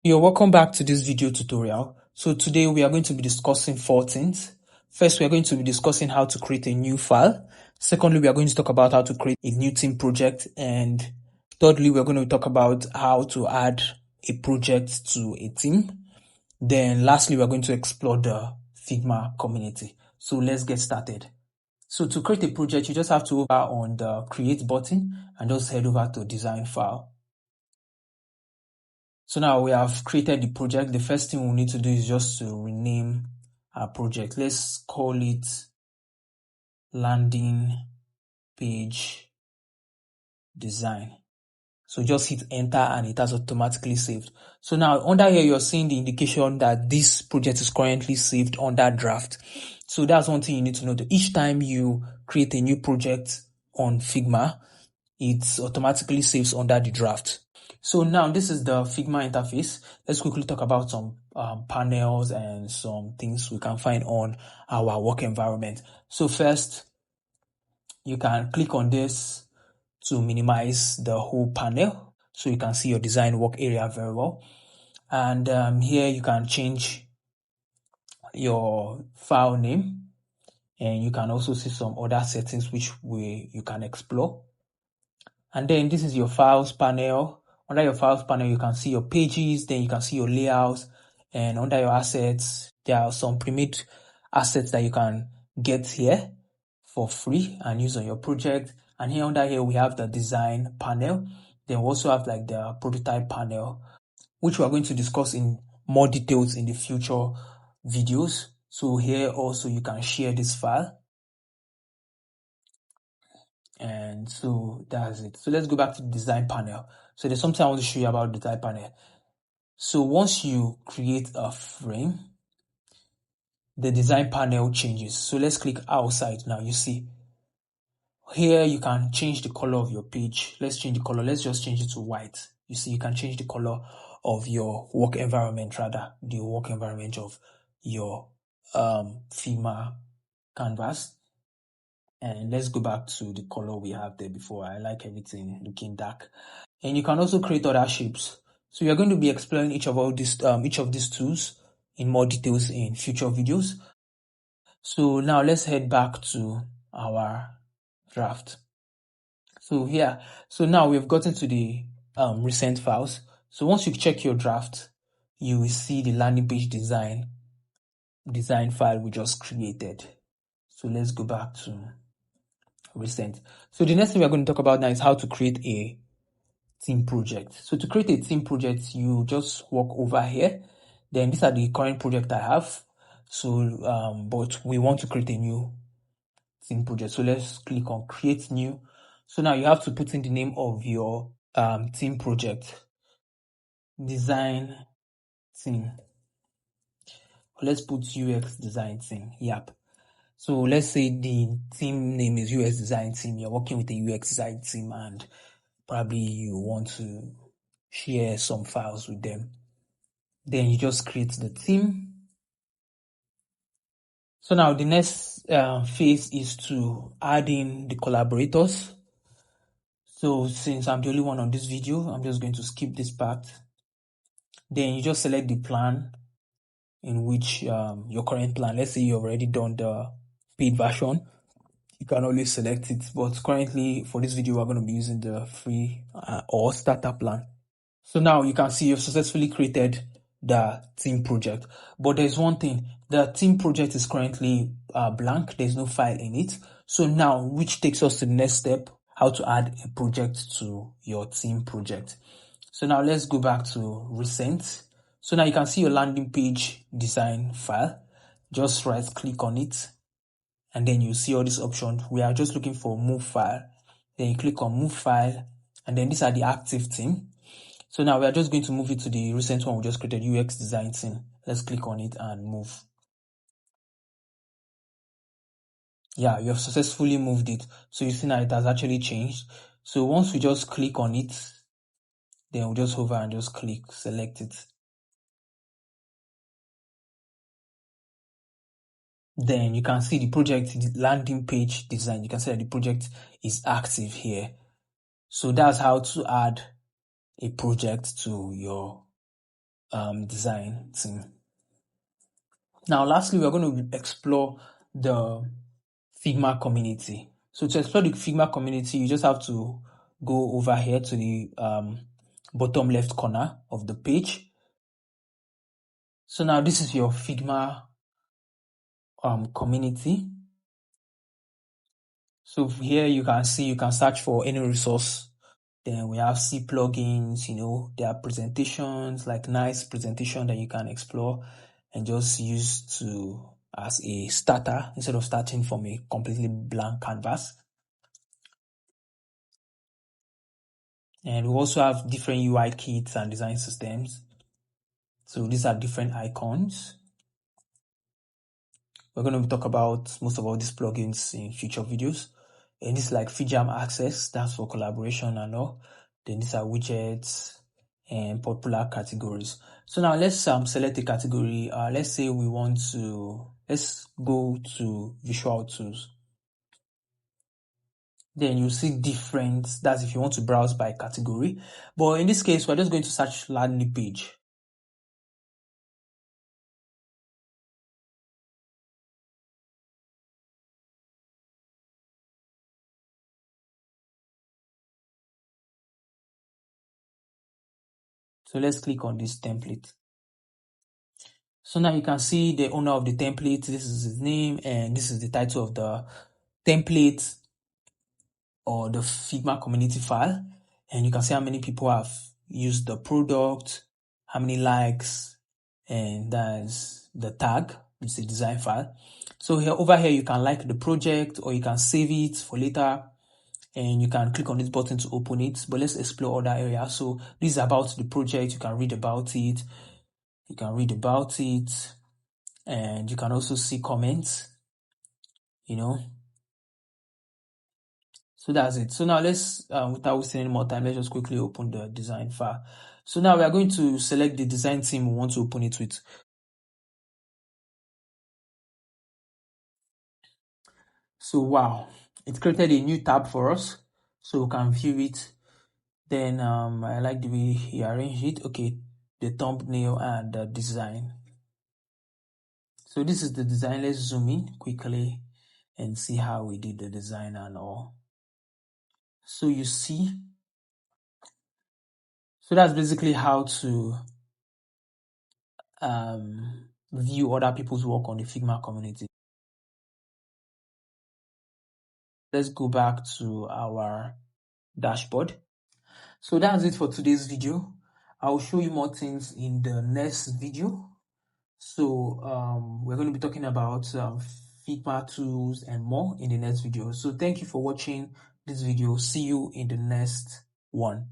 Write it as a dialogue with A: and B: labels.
A: You're welcome back to this video tutorial. So today we are going to be discussing 4 things. First, we are going to be discussing how to create a new file. Secondly, we are going to talk about how to create a new team project. And thirdly, we are going to talk about how to add a project to a team. Then lastly, we are going to explore the Figma community. So let's get started. So to create a project, you just have to over on the create button and just head over to design file. So now we have created the project. The first thing we need to do is just to rename our project. Let's call it landing page design. So just hit enter and it has automatically saved. So now under here, you're seeing the indication that this project is currently saved under draft. So that's one thing you need to know. That each time you create a new project on Figma, it automatically saves under the draft. So now this is the Figma interface. Let's quickly talk about some panels and some things we can find on our work environment. So first, you can click on this to minimize the whole panel so you can see your design work area very well. And here you can change your file name, and you can also see some other settings which you can explore. And then this is your files panel. Under your files panel, you can see your pages, then you can see your layouts, and under your assets, there are some pre-made assets that you can get here for free and use on your project. And here under here, we have the design panel. Then we also have like the prototype panel, which we are going to discuss in more details in the future videos. So here also you can share this file. And so that's it. So let's go back to the design panel. So there's something I want to show you about the design panel. So once you create a frame, the design panel changes. So let's click outside now. You see here you can change the color of your page. Let's change the color. Let's just change it to white. You see you can change the color of your work environment, rather the work environment of your Figma canvas. And let's go back to the color we have there before. I like everything looking dark. And you can also create other shapes. So we are going to be exploring each of these tools in more details in future videos. So now let's head back to our draft. So here, so now we've gotten to the recent files. So once you check your draft, you will see the landing page design file we just created. So let's go back to recent. So the next thing we're going to talk about now is how to create a team project. So to create a team project, you just walk over here. Then these are the current project I have. So, but we want to create a new team project. So let's click on create new. So now you have to put in the name of your team project. Design team. Let's put UX design team. Yep. So let's say the team name is UX design team. You're working with a UX design team and probably you want to share some files with them. Then you just create the team. So now the next phase is to add in the collaborators. So since I'm the only one on this video, I'm just going to skip this part. Then you just select the plan in which your current plan. Let's say you've already done the paid version. You can always select it. But currently for this video, we're going to be using the free or starter plan. So now you can see you've successfully created the team project. But there's one thing, the team project is currently blank. There's no file in it. So now, which takes us to the next step, how to add a project to your team project. So now let's go back to recent. So now you can see your landing page design file. Just right click on it. And then you see all these options. We are just looking for move file. Then you click on move file. And then these are the active team. So now we are just going to move it to the recent one we just created, UX design team. Let's click on it and move. Yeah, you have successfully moved it. So you see now it has actually changed. So once we just click on it, then we'll just hover and just click, select it. Then you can see the project, the landing page design. You can see that the project is active here. So that's how to add a project to your design team. Now, lastly, we're going to explore the Figma community. So to explore the Figma community, you just have to go over here to the bottom left corner of the page. So now this is your Figma community. So here you can see, you can search for any resource. Then we have C plugins, there are presentations, like nice presentation that you can explore and just use as a starter instead of starting from a completely blank canvas. And we also have different UI kits and design systems. So these are different icons. We're going to talk about most of all these plugins in future videos. And this is like FeedJam Access, that's for collaboration and all. Then these are widgets and popular categories. So now let's select a category. Let's say let's go to Visual Tools. Then you see that's if you want to browse by category. But in this case, we're just going to search landing page. So let's click on this template. So now you can see the owner of the template. This is his name and this is the title of the template or the Figma community file. And you can see how many people have used the product, how many likes, and that's the tag. It's a design file. So over here, you can like the project or you can save it for later. And you can click on this button to open it. But let's explore other areas. So this is about the project. You can read about it. And you can also see comments, So that's it. So now let's, without wasting any more time, let's just quickly open the design file. So now we are going to select the design team we want to open it with. So wow, it created a new tab for us, so we can view it. Then I like the way he arranged it. Okay, the thumbnail and the design. So this is the design. Let's zoom in quickly and see how we did the design and all. So you see, so that's basically how to view other people's work on the Figma community. Let's go back to our dashboard. So that's it for today's video. I'll show you more things in the next video. So we're going to be talking about Figma tools and more in the next video. So thank you for watching this video. See you in the next one.